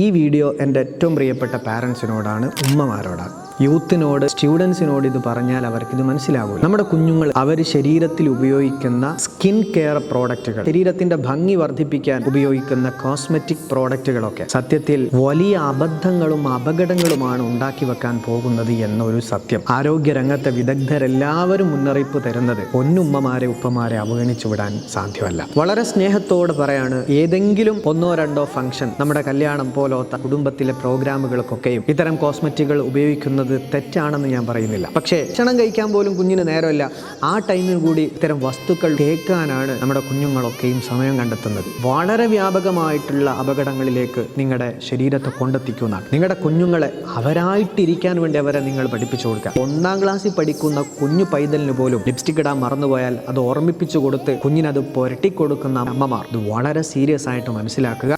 ഈ വീഡിയോ എൻ്റെ ഏറ്റവും പ്രിയപ്പെട്ട പാരൻസിനോടാണ്, ഉമ്മമാരോടാണ്. യൂത്തിനോട്, സ്റ്റുഡൻസിനോട് ഇത് പറഞ്ഞാൽ അവർക്കിത് മനസ്സിലാകും. നമ്മുടെ കുഞ്ഞുങ്ങൾ അവർ ശരീരത്തിൽ ഉപയോഗിക്കുന്ന സ്കിൻ കെയർ പ്രോഡക്റ്റുകൾ, ശരീരത്തിന്റെ ഭംഗി വർദ്ധിപ്പിക്കാൻ ഉപയോഗിക്കുന്ന കോസ്മെറ്റിക് പ്രോഡക്റ്റുകളൊക്കെ സത്യത്തിൽ വലിയ അബദ്ധങ്ങളും അപകടങ്ങളുമാണ് ഉണ്ടാക്കി വെക്കാൻ പോകുന്നത് എന്നൊരു സത്യം ആരോഗ്യരംഗത്തെ വിദഗ്ധരെല്ലാവരും മുന്നറിയിപ്പ് തരുന്നത് പൊന്നുമ്മമാരെ ഉപ്പമാരെ അവഗണിച്ചു വിടാൻ സാധ്യമല്ല. വളരെ സ്നേഹത്തോടെ പറയാണ്, ഏതെങ്കിലും ഒന്നോ രണ്ടോ ഫംഗ്ഷൻ, നമ്മുടെ കല്യാണം പോലത്തെ കുടുംബത്തിലെ പ്രോഗ്രാമുകൾക്കൊക്കെയും ഇത്തരം കോസ്മെറ്റിക്കുകൾ ഉപയോഗിക്കുന്നത് തെറ്റാണെന്ന് ഞാൻ പറയുന്നില്ല. പക്ഷേ ഭക്ഷണം കഴിക്കാൻ പോലും കുഞ്ഞിന് നേരമില്ല. ആ ടൈമിൽ കൂടി ഇത്തരം വസ്തുക്കൾ തേക്കാനാണ് നമ്മുടെ കുഞ്ഞുങ്ങളൊക്കെയും സമയം കണ്ടെത്തുന്നത്. വളരെ വ്യാപകമായിട്ടുള്ള അപകടങ്ങളിലേക്ക് നിങ്ങളുടെ ശരീരത്തെ കൊണ്ടെത്തിക്കുന്നതാണ്. നിങ്ങളുടെ കുഞ്ഞുങ്ങളെ അവരായിട്ടിരിക്കാൻ വേണ്ടി അവരെ നിങ്ങൾ പഠിപ്പിച്ചു കൊടുക്കുക. 1ാം ക്ലാസ്സിൽ പഠിക്കുന്ന കുഞ്ഞു പൈതലിന് പോലും ലിപ്സ്റ്റിക് ഇടാൻ മറന്നുപോയാൽ അത് ഓർമ്മിപ്പിച്ചു കൊടുത്ത് കുഞ്ഞിനത് പുരട്ടിക്കൊടുക്കുന്ന അമ്മമാർ ഇത് വളരെ സീരിയസ് ആയിട്ട് മനസ്സിലാക്കുക.